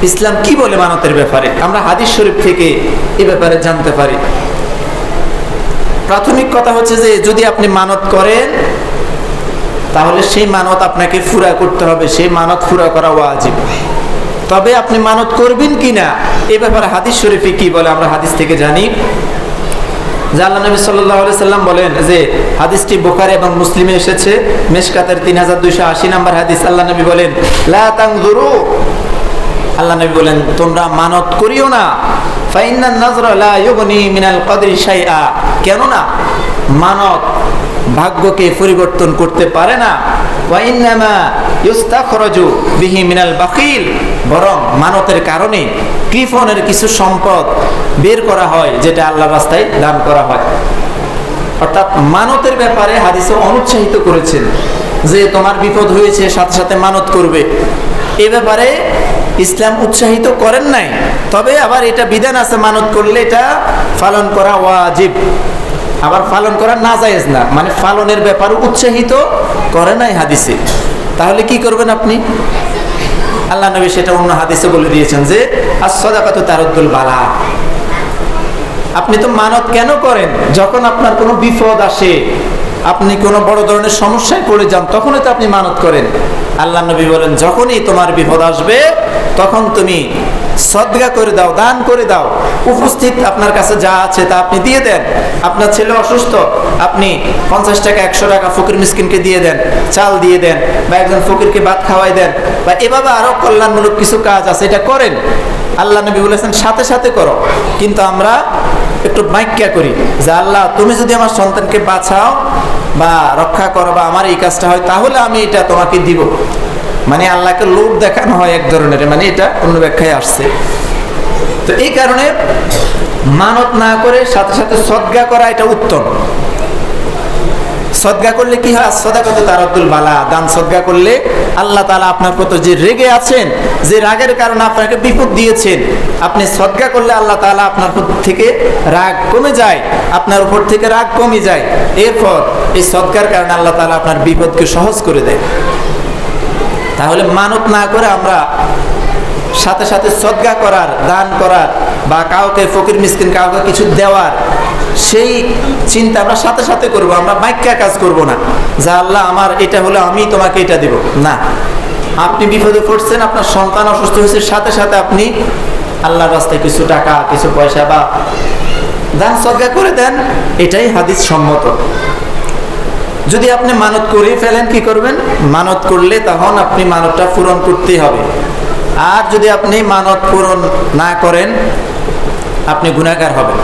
ইসলাম কি বলে মানতের ব্যাপারে, আমরা হাদিস শরীফ থেকে এ ব্যাপারে জানতে পারি। প্রাথমিক কথা হচ্ছে যে যদি আপনি মানত করেন তাহলে সেই মানত আপনাকে পুরা করতে হবে, সেই মানত পুরা করা ওয়াজিব। তবে আপনি মানত করবেন কিনা এ ব্যাপারে হাদিস শরীফে কি বলে আমরা হাদিস থেকে জানি যে আল্লাহ নবী সাল্লাল্লাহু আলাইহি সাল্লাম বলেন, যে হাদিসটি বুখারী এবং মুসলিমে এসেছে, মিশকাতের 3280 নম্বর হাদিস। আল্লাহ নবী বলেন, লা তানজুরু, আল্লাহ নবী বলেন তোমরা মানত করিও না, ফাইন্নান নাযরা লা ইউগনি মিনাল কদরি শাইআ, কেননা মানত ভাগ্যকে পরিবর্তন করতে পারে না। ওয়া ইন্নামা ইস্তাখরাজু বিহি মিনাল বাখিল, বরং মানতের কারণে কৃপণের কিছু সম্পদ বের করা হয় যেটা আল্লাহর রাস্তায় দান করা হয়। অর্থাৎ মানতের ব্যাপারে হাদিসে অনুৎসাহিত করেছেন যে তোমার বিপদ হয়েছে সাথে সাথে মানত করবে, এ ব্যাপারে ইসলাম উৎসাহিত করেন নাই। তবে আবার এটা বিধান আছে, মানত করলে এটা পালন করা ওয়াজিব, আবার পালন করা নাজায়েজ না, মানে পালনের ব্যাপারে উৎসাহিত করে নাই হাদিসে। তাহলে কি করবেন আপনি? আল্লাহ নবী সেটা অন্য হাদিসে বলে দিয়েছেন যে as-সাদাকাতু তারুদ্দুল বালা। আপনি তো মানত কেন করেন? যখন আপনার কোনো বিপদ আসে, আপনি কোনো বড় ধরনের সমস্যায় পড়ে যান, তখনই তো আপনি মানত করেন। আল্লাহ নবী বলেন যখনই তোমার বিপদ আসবে তখন তুমি সদকা করে দাও, দান করে দাও, উপস্থিত আপনার কাছে যা আছে তা আপনি দিয়ে দেন। আপনার ছেলে অসুস্থ, আপনি 50 টাকা 100 টাকা ফকির মিসকিনকে দিয়ে দেন, চাল দিয়ে দেন, বা একজন ফকিরকে ভাত খাওয়াই দেন, বা এভাবে আরো কল্যাণমূলক কিছু কাজ আছে, এটা করেন। আল্লাহ নবী বলেছেন সাথে সাথে করো। কিন্তু আমরা একটু মাইক্যা করি যে আল্লাহ তুমি যদি আমার সন্তানকে বাঁচাও বা রক্ষা করো বা আমার এই কাজটা হয় তাহলে আমি এটা তোমাকে দিব, মানে আল্লাহকে লোভ দেখানো হয় এক ধরনের, মানে এটা অন্য ব্যাখ্যায় আসছে। তো এই কারণে মানত না করে সাথে সাথে সদকা করা এটা উত্তম। সদকা করলে কি হয়? সাদাকাতু তারুদ্দুল বালা, দান সদকা করলে আল্লাহ তাআলা আপনার প্রতি যে রেগে আছেন, যে রাগের কারণে আপনাকে বিপদ দিয়েছেন, আপনি সদকা করলে আল্লাহ তাআলা আপনার থেকে রাগ কমে যায়, আপনার উপর থেকে রাগ কমে যায়। এরপর এই সদকার কারণে আল্লাহ তাআলা আপনার বিপদকে সহজ করে দেয়। তাহলে মানত না করে আমরা সাথে সাথে সদকা করার, দান করার, বা কাউকে ফকির মিসকিন কাউকে কিছু দেওয়ার সেই চিন্তা আমরা সাথে সাথে করব। আমরা মাইক্যা কাজ করব না যে আল্লাহ আমার এটা হলো আমি তোমাকে এটা দিব না। আপনি বিপদে পড়ছেন, আপনার সন্তান অসুস্থ হয়েছে, সাথে সাথে আপনি আল্লাহর রাস্তায় কিছু টাকা কিছু পয়সা বা দান সদকা করে দেন, এটাই হাদিস সম্মত। যদি আপনি মানত করে ফেলেন কি করবেন? মানত করলে তখন আপনি মানতটা পূরণ করতেই হবে। আর যদি আপনি মানত পূরণ না করেন আপনি গুনাহগার হবেন।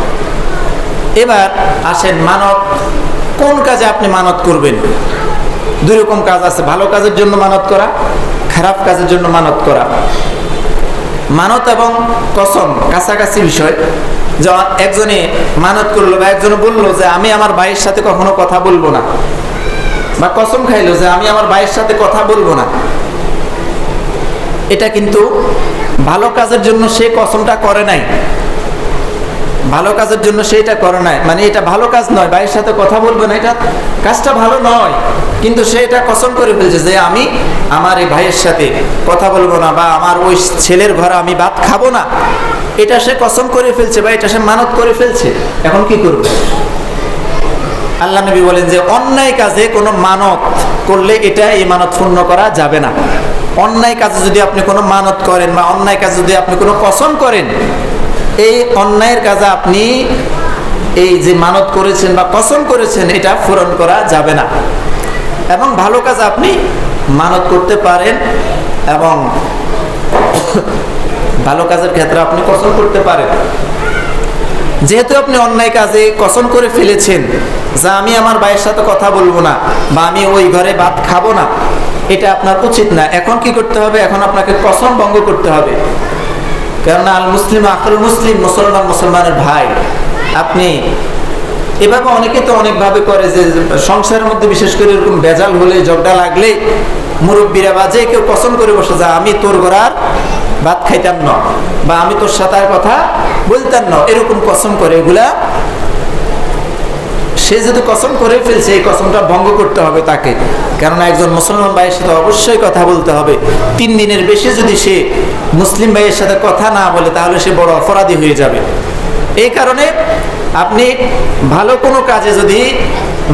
এবার আসেন, মানত কোন কাজে আপনি মানত করবেন? দুই রকম কাজ আছে, ভালো কাজের জন্য মানত করা, খারাপ কাজের জন্য মানত করা। মানত এবং কসম কাছাকাছি বিষয়। যেমন একজনে মানত করলো বা একজনে বললো যে আমি আমার ভাইয়ের সাথে কখনো কথা বলবো না, বা কসম খাইলো যে আমি আমার ভাইয়ের সাথে কথা বলবো না। এটা কিন্তু ভালো কাজের জন্য সে কসমটা করে নাই, ভালো কাজের জন্য সেটা করে নাই, মানে এটা ভালো কাজ নয়, ভাইয়ের সাথে কথা বলবো না, এটা কাজটা ভালো নয়, কিন্তু সে এটা কসম করে ফেলছে যে আমি আমার এই ভাইয়ের সাথে কথা বলবো না, বা আমার ওই ছেলের ঘরে আমি ভাত খাবো না, এটা সে কসম করে ফেলছে বা এটা সে মানত করে ফেলছে। এখন কি করবে? আল্লাহ নবী বলেন যে অন্যায় কাজে কোনো মানত করলে এটা এই মানত পূর্ণ করা যাবে না। অন্যায় কাজে যদি আপনি কোনো মানত করেন বা অন্যায় কাজে যদি আপনি কোনো কসম করেন, এই অন্যায়ের কাজে আপনি এই যে মানত করেছেন বা কসম করেছেন এটা পূরণ করা যাবে না। এবং ভালো কাজ আপনি মানত করতে পারেন এবং ভালো কাজের ক্ষেত্রে আপনি কসম করতে পারেন। যেহেতু আপনি অন্যায় কাজে কসম করে ফেলেছেন যে আমি আমার ভাইয়ের সাথে কথা বলবো না বা আমি ওই ঘরে ভাত খাবো না, এটা আপনার উচিত না। এখন কি করতে হবে? এখন আপনাকে কসম ভঙ্গ করতে হবে। কেননা আল মুসলিম আখুল মুসলিম, মুসলমান মুসলমানের ভাই। আপনি এভাবে অনেকে তো অনেকভাবে করে যে সংসারের মধ্যে বিশেষ করে এরকম ভেজাল হলে, ঝগড়া লাগলে মুরব্বীরা বা যে কেউ কসম করে বসে যা আমি তোর ঘর ভাত খাইতাম না, বা আমি তোর সাথে কথা বলতাম না, এরকম কসম করে। এগুলা সে যদি কসম করে ফেলছে এই কসমটা ভঙ্গ করতে হবে তাকে। কেননা একজন মুসলমান ভাইয়ের সাথে অবশ্যই কথা বলতে হবে। 3 দিনের বেশি যদি সে মুসলিম ভাইয়ের সাথে কথা না বলে, তাহলে সে বড় অপরাধী হয়ে যাবে। এই কারণে আপনি ভালো কোনো কাজে যদি,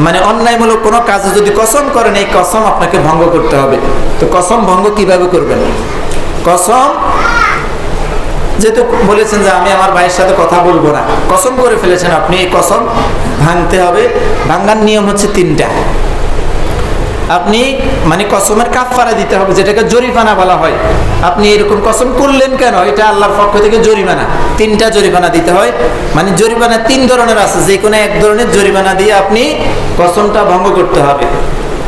মানে অন্যায়মূলক কোনো কাজে যদি কসম করেন, এই কসম আপনাকে ভঙ্গ করতে হবে। তো কসম ভঙ্গ কিভাবে করবেন? কসম যেহেতু বলেছেন যে আমি আমার ভাইয়ের সাথে কথা বলবো না, কসম করে ফেলেছেন আপনি, এই কসম ভাঙতে হবে। ভাঙার নিয়ম হচ্ছে 3টা। আপনি মানে কসমের কাফারা দিতে হবে, যেটাকে জরিমানা বলা হয়। আপনি এরকম কসম করলেন কেন, এটা আল্লাহর পক্ষ থেকে জরিমানা। 3টা জরিমানা দিতে হয়। মানে জরিমানা 3 ধরনের আছে, যে কোনো এক ধরনের জরিমানা দিয়ে আপনি কসমটা ভঙ্গ করতে হবে।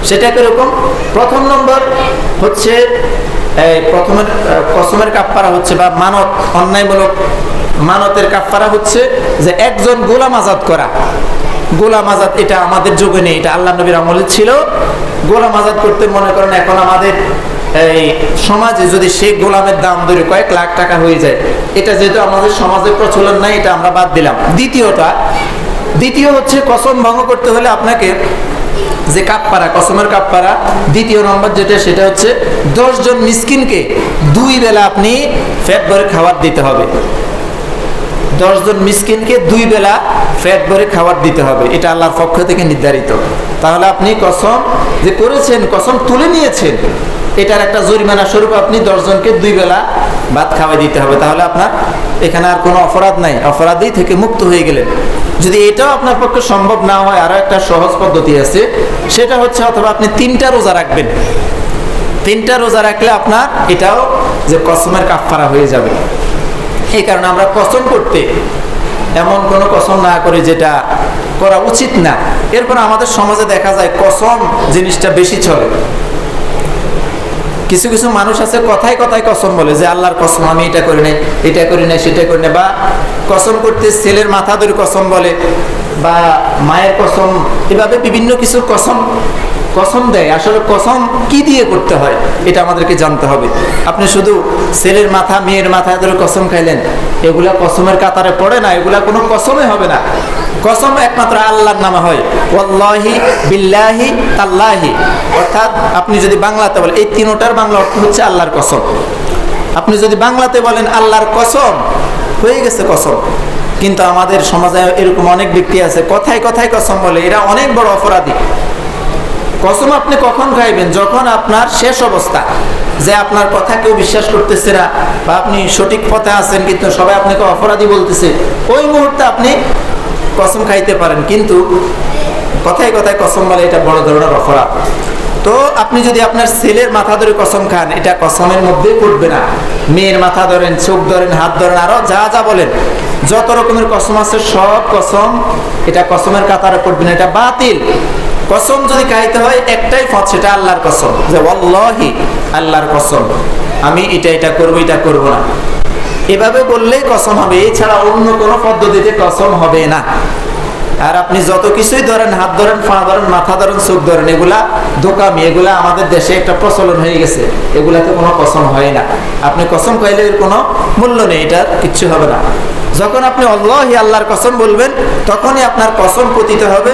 সেটা কিরকম? প্রথম নম্বর হচ্ছে প্রথমের কসমের কাফারা হচ্ছে, বা মানত, অন্যায়মূলক মানতের কাফারা হচ্ছে যে একজন গোলাম আজাদ করা। গোলাম আজাদ এটা আমাদের যুগে নেই, এটা আল্লাহ নবীর আমলে ছিল। গোলাম আজাদ করতে মনে করেন এখন আমাদের এই সমাজে যদি সেই গোলামের দাম ধরে কয়েক লাখ টাকা হয়ে যায়, এটা যেহেতু আমাদের সমাজে প্রচলন নাই, এটা আমরা বাদ দিলাম। দ্বিতীয় হচ্ছে কসম ভঙ্গ করতে হলে আপনাকে যে কাফারা, কসমের কাফারা, দ্বিতীয় নম্বর যেটা, সেটা হচ্ছে 10 জন মিসকিনকে 2 বেলা আপনি পেট ভরে খাবার দিতে হবে। 10 জন মিসকিনকে 2 বেলা পেট ভরে খাবার দিতে হবে, এটা আল্লাহর পক্ষ থেকে নির্ধারিত। তাহলে আপনি কসম যে করেছেন, কসম তুলে নিয়েছেন, এটার একটা জরিমানা স্বরূপ আপনি 10 জনকে 2 বেলা ভাত খাওয়াই দিতে হবে। তাহলে আপনার এখানে আর কোনো অপরাধ নাই, অপরাধী থেকে মুক্ত হয়ে গেলেন। যদি এটাও আপনার পক্ষে সম্ভব না হয়, আরো একটা সহজ পদ্ধতি আছে, সেটা হচ্ছে অথবা আপনি 3টা রোজা রাখবেন। 3টা রোজা রাখলে আপনার এটাও যে কসমের কাফারা হয়ে যাবে। এই কারণে আমরা কসম করতে এমন কোনো কসম না করে যেটা করা উচিত না। এরপর আমাদের সমাজে দেখা যায় কসম জিনিসটা বেশি চলে। কিছু কিছু মানুষ আছে কথায় কথায় কসম বলে যে আল্লাহর কসম আমি এটা করি নাই, এটা করি নাই, সেটা করি না। বা কসম করতে ছেলের মাথা ধরে কসম বলে, বা মায়ের কসম, এভাবে বিভিন্ন কিছু কসম দেয়। আসলে কসম কি দিয়ে করতে হয় এটা আমাদেরকে জানতে হবে। আপনি শুধু ছেলের মাথা, মেয়ের মাথা ধরে কসম খাইলেন, এগুলা কসমের কাতারে পড়ে না, এগুলা কোনো কসমে হবে না। কসম একমাত্র আল্লাহর নামে হয়, ওয়াল্লাহি, বিল্লাহি, তাল্লাহি। অর্থাৎ আপনি যদি বাংলাতে বলেন, এই 3টার বাংলা অর্থ হচ্ছে আল্লাহর কসম। আপনি যদি বাংলাতে বলেন আল্লাহর কসম, হয়ে গেছে কসম। কিন্তু আমাদের সমাজে এরকম অনেক ব্যক্তি আছে কথায় কথায় কসম বলে, এরা অনেক বড় অপরাধী। কসম আপনি কখন খাইবেন? যখন আপনার শেষ অবস্থা, যে আপনার কথা কেউ বিশ্বাস করতেছে না, বা আপনি সঠিক পথে আছেন কিন্তু সবাই আপনাকে অপরাধী বলতেছে, ওই মুহূর্তে আপনি কসম খাইতে পারেন। কিন্তু কথায় কথায় কসম বলে এটা বড় ধরনের অপরাধ। তো আপনি যদি আপনার ছেলের মাথা ধরে কসম খান, এটা কসমের মধ্যেই পড়বে না। মেয়ের মাথা ধরেন, চোখ ধরেন, হাত ধরেন, আরো যা যা বলেন, যত রকমের কসম আছে সব কসম এটা কসমের কাতারে পড়বে না, এটা বাতিল। কসম যদি খাইতে হয় একটাই পথ, সেটা আল্লাহর কসম, যে ওয়াল্লাহি, আল্লাহর কসম আমি এটা করবো, এটা করবো না, এভাবে বললেই কসম হবে। এছাড়া অন্য কোনো পদ্ধতিতে কসম হবে না। আর আপনি যত কিছুই ধরেন, হাত ধরেন, পা ধরেন, মাথা ধরেন, চোখ ধরেন, এগুলা দোকামি, এগুলা আমাদের দেশে একটা প্রচলন হয়ে গেছে, এগুলাতে কোনো কসম হয় না। আপনি কসম খাইলে এর কোনো মূল্য নেই, এটার কিচ্ছু হবে না। যখন আপনি আল্লাহি, আল্লাহর কসম বলবেন, তখনই আপনার কসম পতিত হবে।